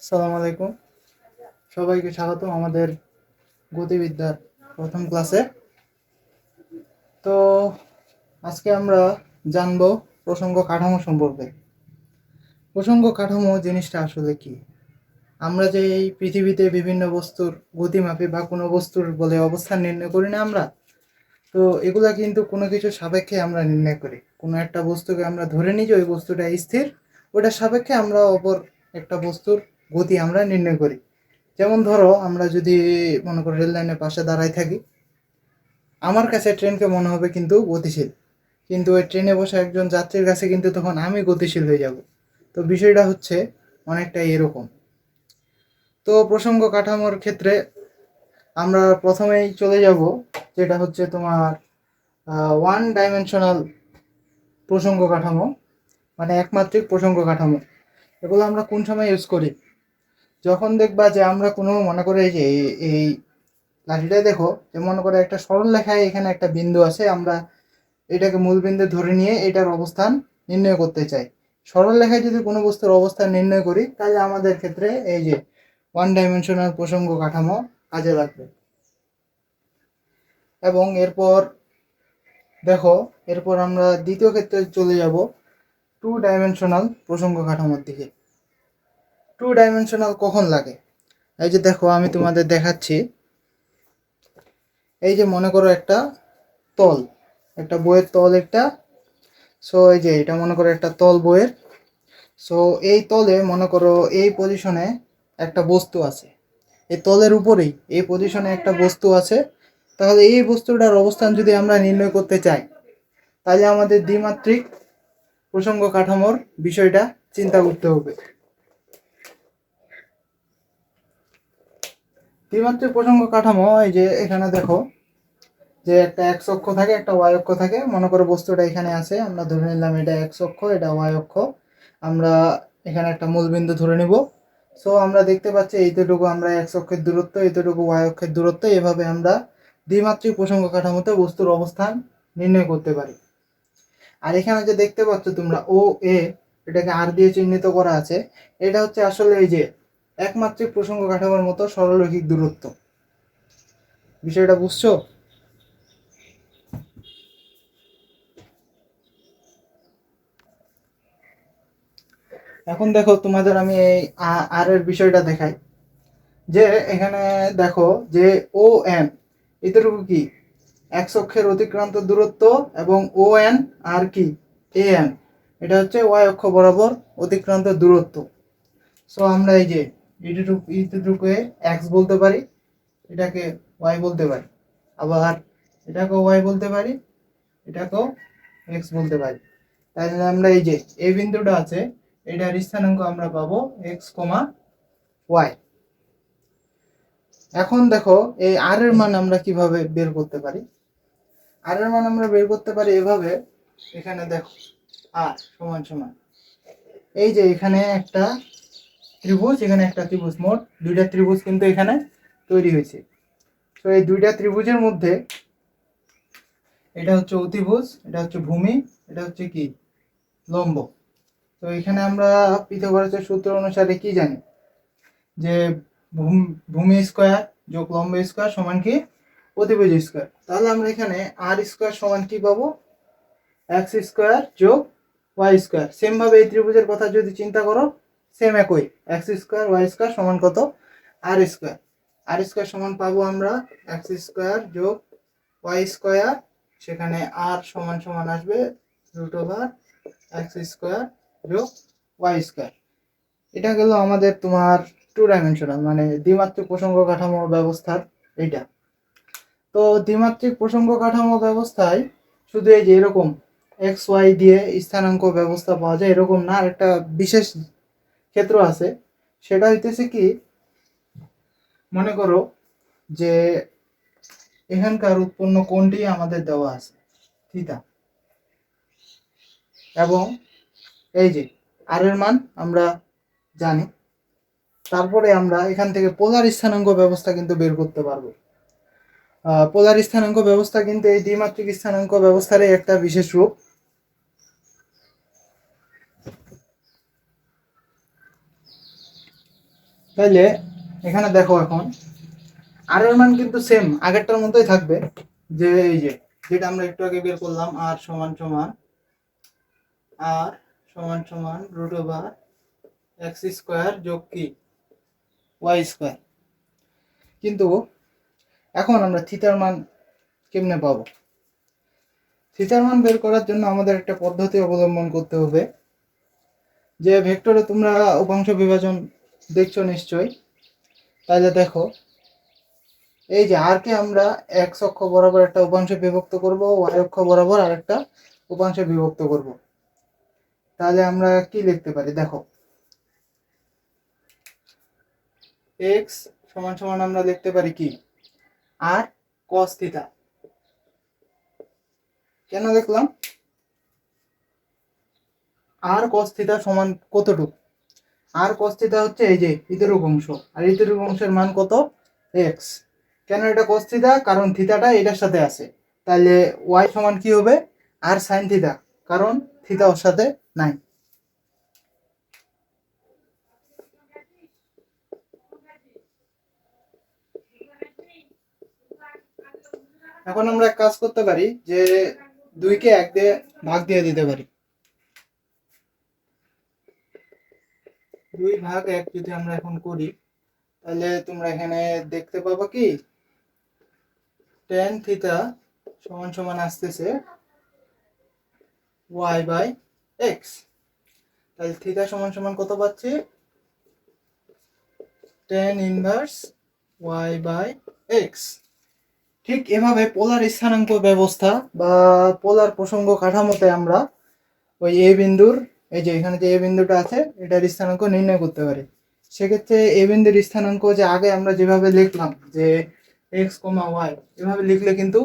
আসসালামু আলাইকুম। সবাইকে স্বাগত আমাদের গতিবিদ্যার প্রথম ক্লাসে। তো আজকে আমরা জানব প্রসঙ্গ কাঠামো সম্পর্কে। প্রসঙ্গ কাঠামো জিনিসটা আসলে কি? আমরা যে এই পৃথিবীতে বিভিন্ন বস্তুর গতি মাপি বা কোনো বস্তুর বলে অবস্থান নির্ণয় করি না আমরা, তো এগুলা কিন্তু কোনো কিছুর সাপেক্ষে আমরা নির্ণয় করি। কোনো একটা বস্তুকে আমরা ধরে নিই যে ওই বস্তুটা স্থির, ওটার সাপেক্ষে আমরা অপর একটা বস্তুর গতি আমরা নির্ণয় করি। যেমন ধরো, আমরা যদি মনে করো রেল লাইনের পাশে দাঁড়ায় থাকি, আমার কাছে ট্রেনকে মনে হবে কিন্তু গতিশীল, কিন্তু ওই ট্রেনে বসে একজন যাত্রীর কাছে কিন্তু তখন আমি গতিশীল হয়ে যাব। তো বিষয়টা হচ্ছে অনেকটা এরকম। তো প্রসঙ্গ কাঠামোর ক্ষেত্রে আমরা প্রথমেই চলে যাব, যেটা হচ্ছে তোমার ওয়ান ডাইমেনশনাল প্রসঙ্গ কাঠামো, মানে একমাত্রিক প্রসঙ্গ কাঠামো। এগুলো আমরা কোন সময় ইউজ করি? যখন দেখবা যে আমরা কোনো মনে করে যে এই লাঠিটা দেখো, যে মনে করে একটা সরল রেখায় এখানে একটা বিন্দু আছে, আমরা এটাকে মূল বিন্দু ধরে নিয়ে এটার অবস্থান নির্ণয় করতে চাই। সরল রেখায় যদি কোনো বস্তুর অবস্থান নির্ণয় করি, তাহলে আমাদের ক্ষেত্রে এই যে ওয়ান ডাইমেনশনাল প্রসঙ্গ কাঠামো কাজে লাগবে। এবং এরপর আমরা দ্বিতীয় ক্ষেত্রে চলে যাব টু ডাইমেনশনাল প্রসঙ্গ কাঠামোর দিকে। টু ডাইমেনশনাল কখন লাগে? এই যে দেখো, আমি তোমাদের দেখাচ্ছি। এই যে মনে করো একটা তল, একটা বইয়ের তল একটা। সো এই যে এটা মনে করো একটা তল বইয়ের। সো এই তলে মনে করো এই পজিশনে একটা বস্তু আছে, এই তলের উপরেই এই পজিশনে একটা বস্তু আছে। তাহলে এই বস্তুটার অবস্থান যদি আমরা নির্ণয় করতে চাই, তাহলে আমাদের দ্বিমাত্রিক প্রসঙ্গ কাঠামোর বিষয়টা চিন্তা করতে হবে। দ্বিমাত্রিক প্রসঙ্গ কাঠামো, এই যে এখানে দেখো যে একটা এক্স অক্ষ থাকে, একটা ওয়াই অক্ষ থাকে। মনে করো বস্তুটা এখানে আছে, আমরা ধরে নিলাম এটা এক্স অক্ষ, এটা ওয়াই অক্ষ। আমরা এখানে একটা মূলবিন্দু ধরে নিব। সো আমরা দেখতে পাচ্ছি এইতটুকু আমরা এক্স অক্ষের দূরত্ব, এইতটুকু ওয়াই অক্ষের দূরত্ব। এভাবে আমরা দ্বিমাত্রিক প্রসঙ্গ কাঠামোতে বস্তুর অবস্থান নির্ণয় করতে পারি। আর এখানে যে দেখতে পাচ্ছ তোমরা ও এ, এটাকে আর দিয়ে চিহ্নিত করা আছে, এটা হচ্ছে আসলে এই যে একমাত্রিক প্রসঙ্গ কাঠামোর মতো সরলরৈখিক দূরত্ব। বিষয়টা বুঝছো? এখন দেখো, তোমাদের আমি এই আর এর বিষয়টা দেখাই। যে এখানে দেখো যে ও এন, এতটুকু কি এক্স অক্ষের অতিক্রান্ত দূরত্ব, এবং ও এন আর কি এ এন, এটা হচ্ছে ওয়াই অক্ষ বরাবর অতিক্রান্ত দূরত্ব। সো আমরা এই যে এতটুকু এক্স বলতে পারি, এটাকে ওয়াই বলতে পারি, আবার এটাকেও ওয়াই বলতে পারি, এটাকেও এক্স বলতে পারি। তাহলে আমরা এই যে এই বিন্দুটা আছে, এটার স্থানাঙ্ক আমরা পাবো এক্স কমা ওয়াই। এখন দেখো এই আর এর মান আমরা কিভাবে বের করতে পারি? আর এর মান আমরা বের করতে পারি এভাবে। এখানে দেখো আর সমান সমান, এই যে এখানে একটা ত্রিভুজ, এখানে একটা ত্রিভুজ, মোট দুইটা ত্রিভুজ কিন্তু এখানে তৈরি হয়েছে। তো এই দুইটা ত্রিভুজের মধ্যে এটা হচ্ছে অতিভুজ, এটা হচ্ছে ভূমি, এটা হচ্ছে কি লম্ব। তো এখানে আমরা পিথাগোরাসের সূত্র অনুসারে কি জানি, যে ভূমি স্কোয়ার যোগ লম্ব স্কোয়ার সমান কি অতিভুজ স্কোয়ার। তাহলে আমরা এখানে আর স্কোয়ার সমান কি পাবো, এক্স স্কোয়ার যোগ ওয়াই স্কোয়ার। সেম ভাবে এই ত্রিভুজের কথা যদি চিন্তা করো, সেম একই, এক্স স্কোয়ার ওয়াই স্কোয়ার সমান কত, আর স্কোয়ার। আর স্কোয়ার সমান পাবো আমরা এক্স স্কোয়ার যোগ ওয়াই স্কোয়ার, সেখানে আর সমান সমান আসবে রুট ওভার এক্স স্কোয়ার যোগ ওয়াই স্কোয়ার। এটা গেল আমাদের তোমার টু ডাইমেনশনাল মানে দ্বিমাত্রিক প্রসঙ্গ কাঠামো ব্যবস্থার এইটা। তো দ্বিমাত্রিক প্রসঙ্গ কাঠামো ব্যবস্থায় শুধু এই যে এরকম এক্স ওয়াই দিয়ে স্থানাঙ্ক ব্যবস্থা পাওয়া যায় এরকম না, একটা বিশেষ ক্ষেত্র আছে। সেটা হইতেছে কি, মনে করো যে এখানকার উৎপন্ন কোণটি আমাদের দেওয়া আছে থিটা, এবং এই যে আর এর মান আমরা জানি। তারপরে আমরা এখান থেকে পোলার স্থানাঙ্ক ব্যবস্থা কিন্তু বের করতে পারবো। পোলার স্থানাঙ্ক ব্যবস্থা কিন্তু এই দ্বিমাত্রিক স্থানাঙ্ক ব্যবস্থারই একটা বিশেষ রূপ। তাইলে এখানে দেখো এখন আর এর মান কিন্তু সেম আগেরটার মতোই থাকবে, যে এই যে যেটা আমরা একটু আগে বের করলাম, আর সমান সমান √x² যোগ কি y²। কিন্তু এখন আমরা থিটার মান কেমনে পাবো? থিটার মান বের করার জন্য আমাদের একটা পদ্ধতি অবলম্বন করতে হবে। যে ভেক্টরে তোমরা উপাংশ বিভাজন দেখছো নিশ্চয়ই, তাহলে দেখো এই যে আর কে আমরা x অক্ষ বরাবর একটা উপাংশে বিভক্ত করব, y অক্ষ বরাবর আরেকটা উপাংশে বিভক্ত করব। তাহলে আমরা কি লিখতে পারি দেখো, x সমান সমান আমরা লিখতে পারি কি আর cos থিটা। কেন দেখলাম আর cos থিটা সমান কতটুকু? আর cos থিটা হচ্ছে এই যে ইতিরূপ অংশ, আর ইতিরূপ অংশের মান কত? x। কেন এটা cos থিটা? কারণ থিটাটা এটার সাথে আছে। তাহলে y সমান কি হবে? আর sin থিটা, কারণ থিটা ওর সাথে নাই। এখন আমরা এক কাজ করতে পারি, যে 2 কে 1 দিয়ে ভাগ দিয়ে দিতে পারি। 2 ভাগ 1 যদি আমরা এখন করি, তাহলে তোমরা এখানে দেখতে পাবো কি tan থিটা সমান সমান আসতেছে y/x। তাহলে থিটা সমান সমান কত পাচ্ছি? tan inverse y/x। ঠিক এভাবে পোলার স্থানাঙ্ক ব্যবস্থা বা পোলার প্রসঙ্গ কাঠামোতে আমরা ওই এ বিন্দুর, এই যে এখানে যে এ বিন্দুটা আছে এটার স্থানাঙ্ক নির্ণয় করতে পারি। সেক্ষেত্রে এ বিন্দুর স্থানাঙ্ক যে আগে আমরা যেভাবে লিখলাম যে x, y, এভাবে লিখলে কিন্তু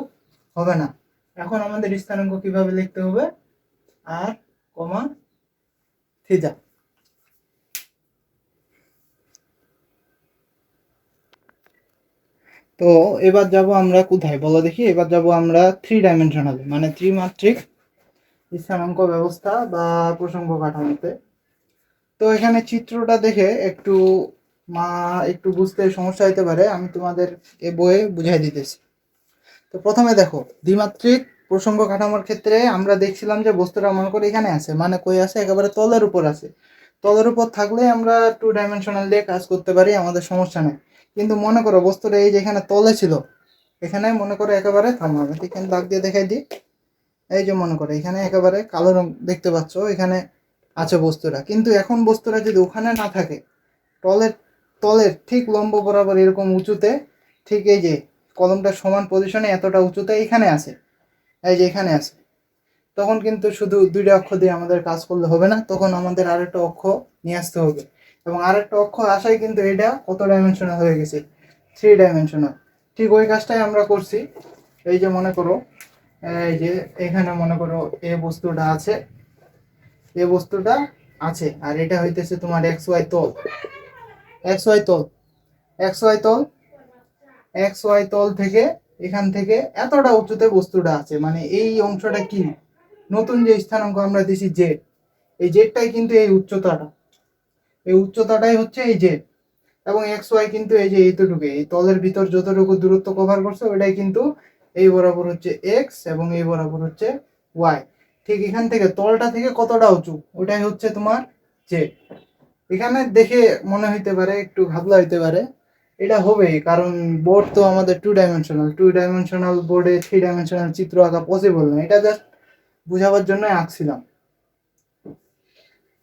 হবে না। এখন আমাদের স্থানাঙ্ক কিভাবে লিখতে হবে? আর থিটা। তো এবার যাব আমরা কোথায় বলো দেখি? এবার যাব আমরা 3 ডাইমেনশনাল মানে ত্রিমাত্রিক স্থানাঙ্ক ব্যবস্থা বা প্রসঙ্গ কাঠামোতে। তো এখানে চিত্রটা দেখে একটু বুঝতে সমস্যা হতে পারে, আমি তোমাদের এ বইয়ে বুঝাই দিতেছি। তো প্রথমে দেখো, দ্বিমাত্রিক প্রসঙ্গ কাঠামোর ক্ষেত্রে আমরা দেখছিলাম যে বস্তুটা মনে করি এখানে আছে, মানে কই আছে? একেবারে তলের উপর আছে। তলের উপর থাকলে আমরা 2 ডাইমেনশনাল দিয়ে কাজ করতে পারি, আমাদের সমস্যা নেই। কিন্তু মনে করো বস্তুটা এই যে এখানে তলে ছিল, এখানে মনে করো একেবারে থামাবে, এখানে দাগ দিয়ে দেখাই দিই। এই যে মনে করো এখানে একেবারে কালো রং দেখতে পাচ্ছ, এখানে আছে বস্তুটা। কিন্তু এখন বস্তুটা যদি ওখানে না থাকে, তলের তলের ঠিক লম্ব বরাবর এরকম উঁচুতে, ঠিক এই যে কলমটা সমান পজিশনে এতটা উঁচুতে এখানে আছে, এই যে এখানে আছে, তখন কিন্তু শুধু 2টা অক্ষ দিয়ে আমাদের কাজ করলে হবে না, তখন আমাদের আরেকটা অক্ষ নিয়ে আসতে হবে। এবং আরেকটা অক্ষ আসায় কিন্তু এটা কত ডাইমেনশনাল হয়ে গেছে? 3 ডাইমেনশনাল। ঠিক ওই কাজটাই আমরা করছি। এই যে মনে করো এই যে এখানে মনে করো এ বস্তুটা আছে, আর এটা হইতেছে তোমার xy তল, xy তল, xy তল, xy তল থেকে এখান থেকে এতটা উঁচুতে বস্তুটা আছে, মানে এই অংশটা কি? নতুন যে স্থানাঙ্ক আমরা দিছি জেড, এই জেডটাই কিন্তু এই উচ্চতাটাই হচ্ছে এই জেড। এবং xy কিন্তু এই যে এইটুকু, এই তলের ভিতর যতটুকু দূরত্ব কভার করছে ওটাই কিন্তু এই বরাবর হচ্ছে x এবং এই বরাবর হচ্ছে y। ঠিক এখান থেকে তলটা থেকে কতটা উঁচু, ওটাই হচ্ছে তোমার জেড। এখানে দেখে মনে হইতে পারে, একটু ভাবলা হইতে পারে, এটা হবে কারণ বোর্ড তো আমাদের 2 ডাইমেনশনাল বোর্ডে 3 ডাইমেনশনাল চিত্র আঁকা পসিবল না। এটা জাস্ট বুঝাবার জন্য আঁকছিলাম।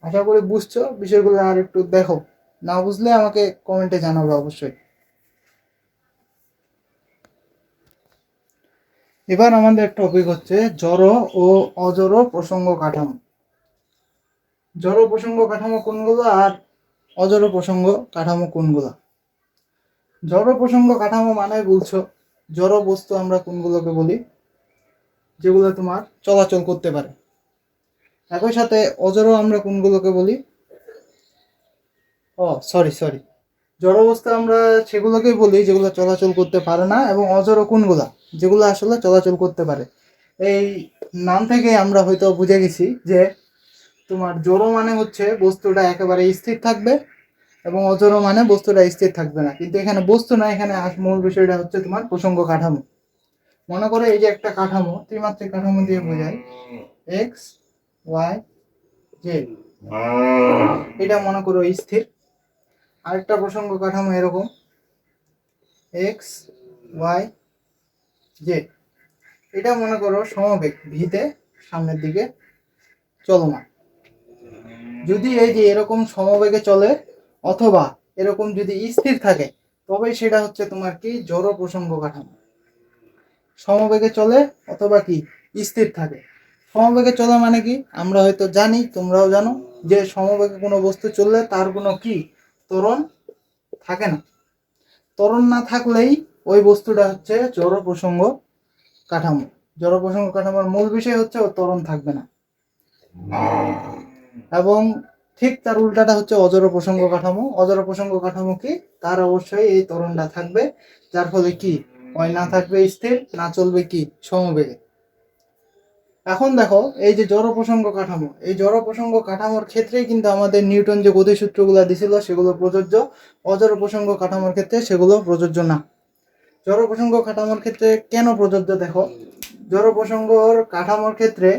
আশা করি বুঝছো বিষয়গুলো, আর একটু দেখো, না বুঝলে আমাকে কমেন্টে জানাবে অবশ্যই। এবার আমাদের টপিক হচ্ছে জড় ও অজড় প্রসঙ্গ কাঠামো। জড় প্রসঙ্গ কাঠামো কোনগুলো আর অজড় প্রসঙ্গ কাঠামো কোনগুলো? জড় প্রসঙ্গ কাঠামো মানে বলছো জড় বস্তু আমরা কোনগুলোকে বলি? যেগুলো তোমার চলাচল করতে পারে। একই সাথে অজড় আমরা কোনগুলোকে বলি? সরি, জড় বস্তু আমরা সেগুলোকেই বলি যেগুলো চলাচল করতে পারে না, এবং অজড় কোনগুলা? যেগুলো আসলে চলাচল করতে পারে। এই নাম থেকে আমরা হয়তো বুঝে গেছি যে তোমার জড় মানে হচ্ছে বস্তুটা একেবারে স্থির থাকবে, এবং অজর মানে বস্তুটা স্থির থাকবে না, কিন্তু এখানে বস্তু না, এখানে মূল বিষয়টা হচ্ছে তোমার প্রসঙ্গ কাঠামো। মনে করো এই যে একটা কাঠামো, ত্রিমাত্রিক কাঠামো দিয়ে বোঝায় এক্স ওয়াই জেড, এটা মনে করো স্থির। আরেকটা প্রসঙ্গ কাঠামো এরকম এক্স ওয়াই জেড, এটা মনে করো সমবেগ ভিতে সামনের দিকে চলমান। যদি এই যে এরকম সমবেগে চলে অথবা এরকম যদি স্থির থাকে, তবে সেটা হচ্ছে তোমার কি জড় প্রসঙ্গ কাঠামো। সমবেগে চলে অথবা কি স্থির থাকে। সমবেগে চলা মানে কি আমরা হয়তো জানি, তোমরাও জানো, যে সমবেগে কোনো বস্তু চললে তার কোনো কি ত্বরণ থাকে না। ত্বরণ না থাকলেই ওই বস্তুটা হচ্ছে জড় প্রসঙ্গ কাঠামো। জড় প্রসঙ্গ কাঠামোর মূল বিষয় হচ্ছে ওর ত্বরণ থাকবে না। এবং ঠিক তার উল্টাটা হচ্ছে অজড় প্রসঙ্গ কাঠামো। অজড় প্রসঙ্গ কাঠামো কি, তার অবশ্যই এই ত্বরণটা থাকবে, যার ফলে কি ওই না থাকবে স্থির, না চলবে কি সমবেগে। এখন দেখো এই যে জড় প্রসঙ্গ কাঠামো, এই জড় প্রসঙ্গ কাঠামোর ক্ষেত্রেই কিন্তু আমাদের নিউটন যে গতিসূত্রগুলো দিছিল সেগুলো প্রযোজ্য। অজড় প্রসঙ্গ কাঠামোর ক্ষেত্রে সেগুলো প্রযোজ্য না। জড় প্রসঙ্গ কাঠামোর ক্ষেত্রে কেন প্রযোজ্য দেখো। জড় প্রসঙ্গর কাঠামোর ক্ষেত্রে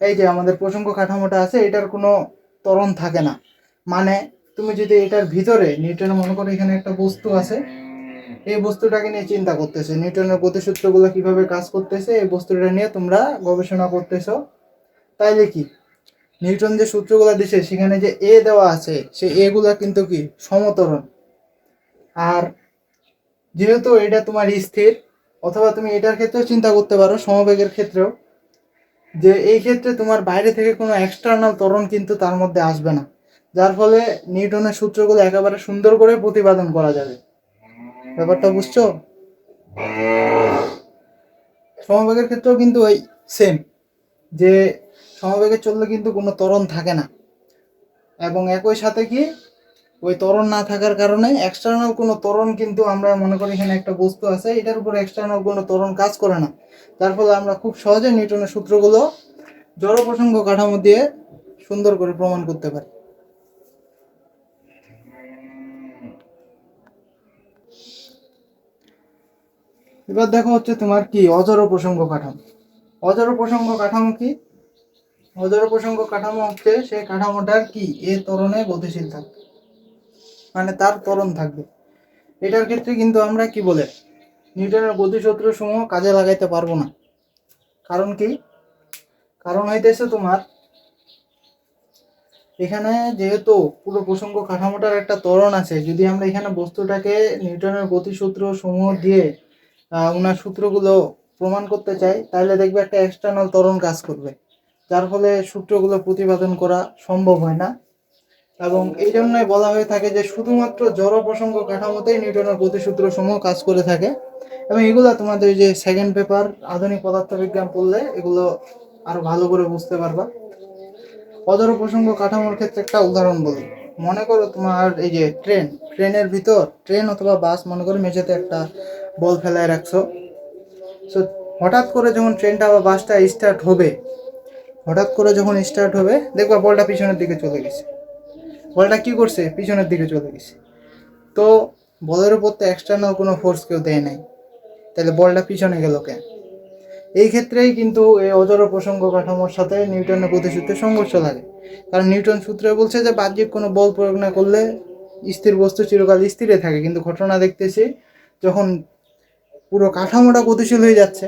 এই যে আমাদের প্রসঙ্গ কাঠামোটা আছে, এটার কোনো ত্বরণ থাকে না। মানে তুমি যদি এটার ভিতরে নিউটনের মনে করো এখানে একটা বস্তু আছে, এই বস্তুটাকে নিয়ে চিন্তা করতেছে, নিউটনের গতিসূত্রগুলো কিভাবে কাজ করতেছে এই বস্তুটা নিয়ে তোমরা গবেষণা করতেছো, তাইলে কি নিউটন যে সূত্রগুলো দিছে সেখানে যে এ দেওয়া আছে, সেই এ গুলা কিন্তু কি সমত্বরণ। আর যেহেতু এটা তোমার স্থির, অথবা তুমি এটার ক্ষেত্রেও চিন্তা করতে পারো সমবেগের ক্ষেত্রেও, যে এই ক্ষেত্রে তোমার বাইরে থেকে কোনো এক্সটার্নাল ত্বরণ কিন্তু তার মধ্যে আসবে না, যার ফলে নিউটনের সূত্রগুলো একেবারে সুন্দর করে প্রতিপাদন করা যাবে। ব্যাপারটা বুঝছো? সমবেগের ক্ষেত্রেও কিন্তু ওই সেম, যে সমবেগে চললে কিন্তু কোনো ত্বরণ থাকে না, এবং একই সাথে কি ওই ত্বরণ না থাকার কারণে এক্সটার্নাল কোনো ত্বরণ কিন্তু আমরা মনে করি এখানে একটা বস্তু আছে, এটার উপর এক্সটার্নাল কোনো ত্বরণ কাজ করে না, যার ফলে আমরা খুব সহজে নিউটনের সূত্রগুলো জড় প্রসঙ্গ কাঠামো দিয়ে সুন্দর করে প্রমাণ করতে পারি। এবার দেখো হচ্ছে তোমার কি অজড় প্রসঙ্গ কাঠামো। অজড় প্রসঙ্গ কাঠামো কি? অজড় প্রসঙ্গ কাঠামো হচ্ছে সেই কাঠামোটার কি এ ত্বরণে গতিশীল থাকবে, মানে তার ত্বরণ থাকবে। এটার ক্ষেত্রে কিন্তু আমরা কি বলে নিউটনের গতিসূত্র সমূহ কাজে লাগাইতে পারবো না। কারণ কি? কারণ হইতেছে তোমার এখানে যেহেতু পুরো প্রসঙ্গ কাঠামোটার একটা ত্বরণ আছে, যদি আমরা এখানে বস্তুটাকে নিউটনের গতিসূত্র সমূহ দিয়ে ওনার সূত্রগুলো প্রমাণ করতে চাই, তাহলে দেখবে একটা এক্সটার্নাল ত্বরণ কাজ করবে, যার ফলে সূত্রগুলো প্রতিপাদন করা সম্ভব হয় না। এবং এই জন্যই বলা হয়ে থাকে যে শুধুমাত্র জড় প্রসঙ্গ কাঠামোতেই নিউটনের গতিসূত্র সমূহ কাজ করে থাকে। এবং এগুলো তোমাদের যে সেকেন্ড পেপার আধুনিক পদার্থবিজ্ঞান পড়লে এগুলো আরো ভালো করে বুঝতে পারবা। অজড় প্রসঙ্গ কাঠামোর ক্ষেত্রে একটা উদাহরণ বলি। মনে করো তোমার এই যে ট্রেনের ভিতর, ট্রেন অথবা বাস মনে করো মেঝেতে একটা বল ফেলায় রাখছো। সো হঠাৎ করে যখন ট্রেনটা বা বাসটা স্টার্ট হবে, দেখবা বলটা পিছনের দিকে চলে গেছে। বলটা কি করছে? পিছনের দিকে চলে গেছে। তো বলের উপর তো এক্সটার্নাল কোনো ফোর্স কেউ দেয় নাই, তাহলে বলটা পিছনে গেল কেন? এই ক্ষেত্রেই কিন্তু এই অজড় প্রসঙ্গ কাঠামোর সাথে নিউটনের গতিসূত্রে সংঘর্ষ লাগে। কারণ নিউটন সূত্রে বলছে যে বাহ্যিক কোনো বল প্রয়োগ না করলে স্থির বস্তু চিরকাল স্থিরে থাকে, কিন্তু ঘটনা দেখতেছি যখন পুরো কাঠামোটা গতিশীল হয়ে যাচ্ছে,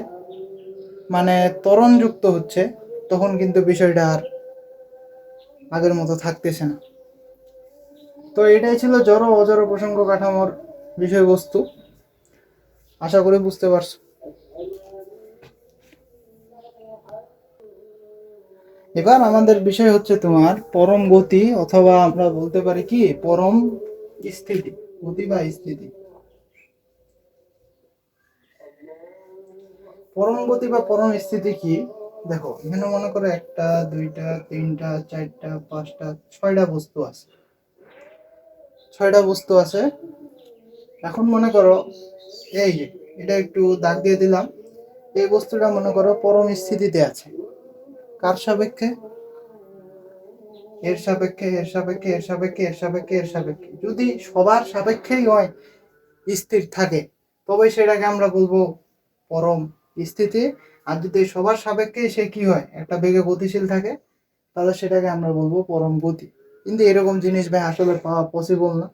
মানে ত্বরণ যুক্ত হচ্ছে, তখন কিন্তু বিষয়টা আর আগের মতো থাকতেছে না। তো এটাই ছিল জড় অজড় প্রসঙ্গ কাঠামোর বিষয়বস্তু। আশা করি বুঝতে পারছো। এবার আমাদের বিষয় হচ্ছে তোমার পরম গতি, অথবা আমরা বলতে পারি কি পরম স্থিতি, গতি বা স্থিতি। পরম গতি বা পরম স্থিতি কি? দেখো এখানে মনে করো একটা দুইটা তিনটা চারটা পাঁচটা ছয়টা বস্তু আছে। এখন মনে করো এই যে এটা একটু দাগ দিয়ে দিলাম, এই বস্তুটা মনে করো পরম স্থিতিতে আছে। কার সাপেক্ষে? এর সাপেক্ষে এর সাপেক্ষে এর সাপেক্ষে এর সাপেক্ষে এর সাপেক্ষে যদি সবার সাপেক্ষেই হয় স্থির থাকে, তবে সেটাকে আমরা বলবো পরম স্থিতি। আর যদি সবার সাপেক্ষে সে কি হয় একটা বেগে গতিশীল থাকে, তাহলে সেটাকে আমরা বলবো পরম গতি। কিন্তু এরকম জিনিস ভাই আসলে পাওয়া পসিবল না।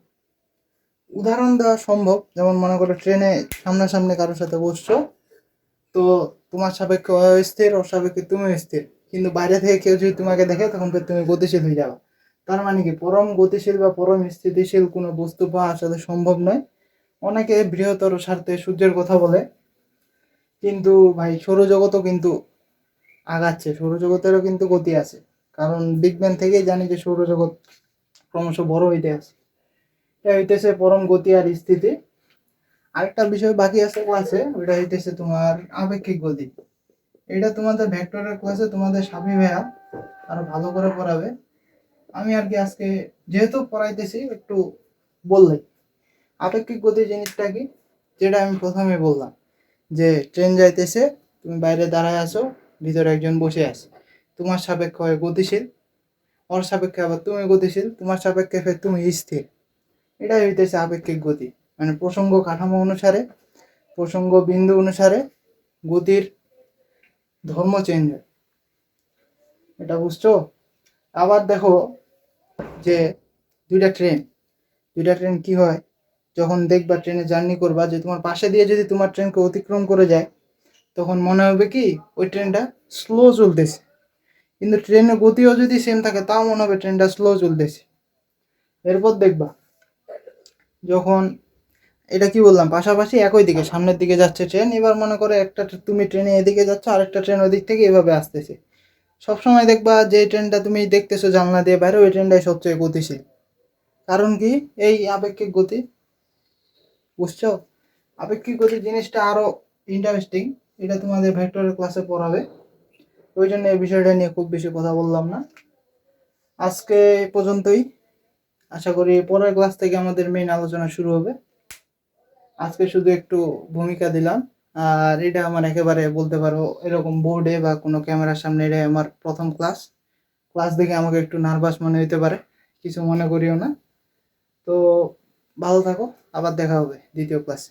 উদাহরণ দেওয়া সম্ভব, যেমন মনে করো ট্রেনে সামনাসামনি কারোর সাথে বসছো, তো তোমার সাপেক্ষে ও স্থির, ওর সাপেক্ষে তুমি স্থির, কিন্তু বাইরে থেকে কেউ যদি তোমাকে দেখে তখন তুমি গতিশীল হয়ে যাবে। তার মানে কি পরম গতিশীল বা পরম স্থিতিশীল কোনো বস্তু পাওয়া আসলে সম্ভব নয়। অনেকে বৃহত্তর স্বার্থে সূর্যের কথা বলে, কিন্তু ভাই সৌরজগতও কিন্তু আগাচ্ছে, সৌরজগতেরও কিন্তু গতি আছে। কারণ বিজ্ঞান থেকেই জানি যে সৌরজগৎ ক্রমশ বড় হইতে আছে। এটা হইতেছে পরম গতি আর স্থিতি। আরেকটা বিষয় বাকি আছে ক্লাসে, ওইটা হইতেছে তোমার আপেক্ষিক গতি। এটা তোমাদের ভেক্টরের ক্লাসে তোমাদের সাবি ভাইয়া আরো ভালো করে পড়াবে। আমি আর কি আজকে যেহেতু পড়াইতেছি একটু বললেই। আপেক্ষিক গতি জিনিসটা কি, যেটা আমি প্রথমে বললাম যে ট্রেন যাইতেছে, তুমি বাইরে দাঁড়ায় আছো, ভিতরে একজন বসে আছে, তোমার সাপেক্ষে হয় গতিশীল, ওর সাপেক্ষে আবার তুমি গতিশীল, তোমার সাপেক্ষে ফের তুমি স্থির। এটাই হইতেছে আপেক্ষিক গতি। মানে প্রসঙ্গ কাঠামো অনুসারে, প্রসঙ্গ বিন্দু অনুসারে গতির ধর্ম চেঞ্জ হয়। এটা বুঝছো? আবার দেখো যে দুইটা ট্রেন কি হয়, যখন দেখবা ট্রেনে জার্নি করবা যে তোমার পাশে দিয়ে যদি তোমার ট্রেনকে অতিক্রম করে যায়, তখন মনে হবে কি ওই ট্রেনটা স্লো চলতেছে। কিন্তু ট্রেনের গতিও যদি সেম থাকে তাও মনে হবে ট্রেনটা স্লো চলতেছে। এরপর দেখবা যখন এটা কি বললাম, পাশাপাশি একই দিকে সামনের দিকে যাচ্ছে ট্রেন, এবার মনে করো একটা তুমি ট্রেনে এদিকে যাচ্ছ, আরেকটা ট্রেন ওই দিক থেকে এভাবে আসতেছে। সবসময় দেখবা যে ট্রেনটা তুমি দেখতেছো জানলা দিয়ে বাইরে, ওই ট্রেনটাই সবচেয়ে গতিশীল। কারণ কি, এই আপেক্ষিক গতি। বুঝছো? আপেক্ষিক গতি জিনিসটা আরো ইন্টারেস্টিং, এটা তোমাদের ভেক্টরের ক্লাসে পড়াবে। ওই জন্য এই বিষয়টা নিয়ে খুব বেশি কথা বললাম না। আজকে এই পর্যন্তই। আশা করি পরের ক্লাস থেকে আমাদের মেইন আলোচনা শুরু হবে। আজকে শুধু একটু ভূমিকা দিলাম। আর এটা আমার একেবারে বলতে পারো এরকম বোর্ডে বা কোনো ক্যামেরার সামনে এটা আমার প্রথম ক্লাস। ক্লাস দেখে আমাকে একটু নার্ভাস মনে হতে পারে, কিছু মনে করিও না। তো ভালো থাকো, আবার দেখা হবে দ্বিতীয় ক্লাসে।